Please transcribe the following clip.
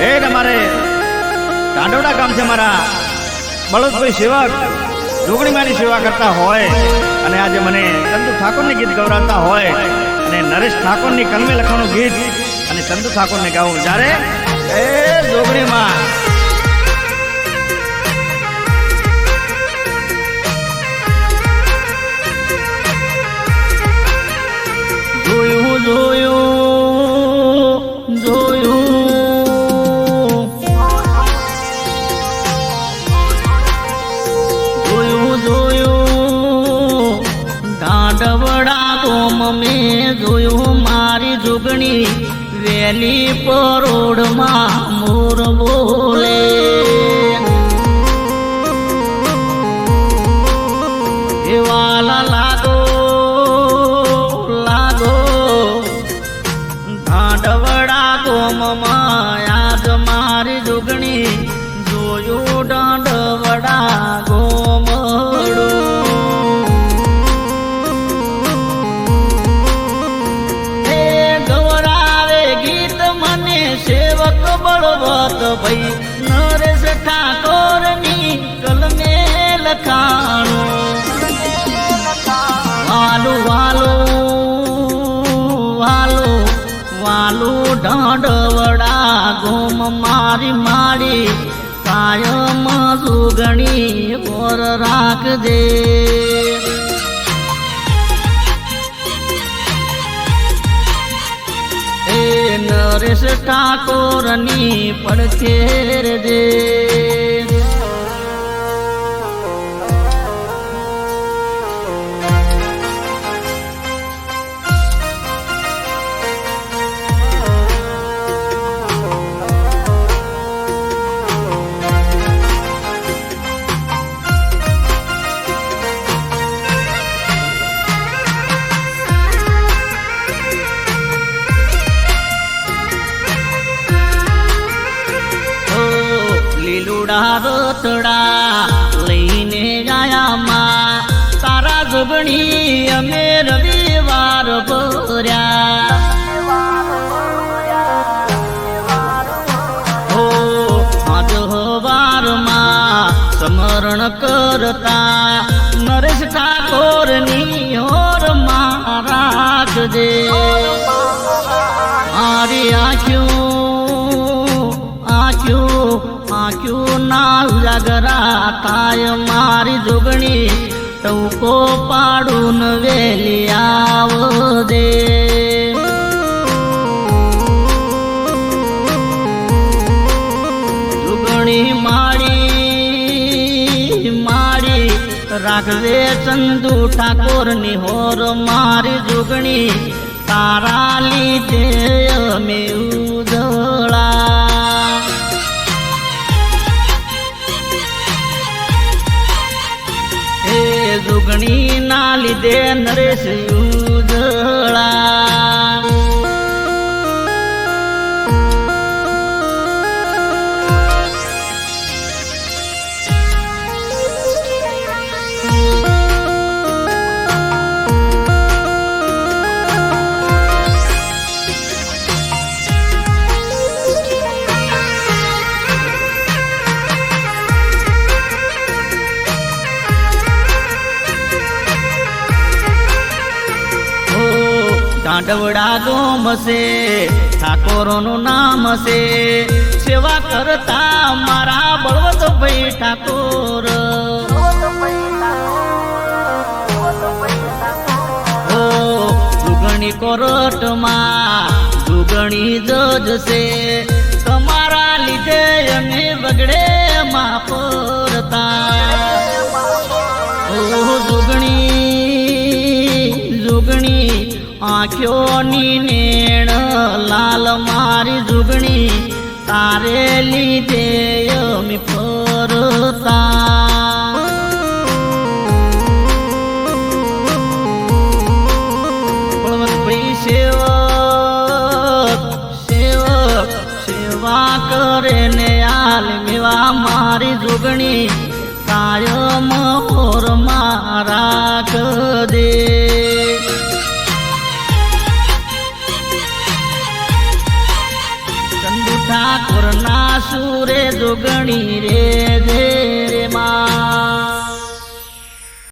એ તમારે ટાંડોડા ગામ છે મારા બળદભાઈ સેવક જોગણીમાની સેવા કરતા હોય અને આજે મને ચંદુ ઠાકોરની ગીત ગવડાવતા હોય અને નરેશ ઠાકોરની કલમે લખવાનું ગીત અને ચંદુ ઠાકોરને ગાવું જ્યારે એ જોગણીમાં જોયું જોયું જોયું જોયું ઢાંડવડા ગોમ મેં જોયું મારી જોગણી વેલી પરોડમાં મોર બોલે વાલા લાગો લાગો ઢાંડવડા ગોમમાં યાદ મારી જોગણી જોયું ઢાંડવડા ગોમડું એ ગવરાવે ગીત મને સેવક બળવત ભાઈ નરેશ ઠાકોરની કલમે લખાણું વાલો વાલો વાલો વાલો ઢાંડવડા ગોમ મારી મારી કાયમ સુગણી ઓર રાખજે એ નરેશ ઠાકોરની પડખેર દે લીલુડા રોતડા લઈને ગયા માં તારા જોગણી અમે રવિવાર ભર્યા હો આજ હવારમાં સ્મરણ કરતા નરેશ ઠાકોરની ઓર માં રાખજે મારી આંખ્યું ના ઉજાગરા થાય મારી જોગણી ટૂંકો પાડું વેલી આવદે જોગણી માડી માડી રાખવે ચંદુ ઠાકોરની હોર મારી જોગણી તારા લીધે અમે ઉજળા જોગણી ના લીધે નરેશ ઉજળા ઢાંડવડા ગોમ છે ઠાકોરનું નામ છે સેવા કરતા મારા બળવતભાઈ ઠાકોર ઓ જુગણી કોરટમાં જુગણી જજ છે તમારા લીધે અમે બગડે માં પરતા ઓ જુગણી આંખ્યોની નેણ લાલ મારી જુગણી તારે લીધે અમે ફરતા બળવતભાઈ સેવક સેવક સેવા કરે ને આલ મેવા મારી જુગણી કાયમ હોર રાખ દે ચંદુ ઠાકોર ઠાકોરના સુરે જોગણી રે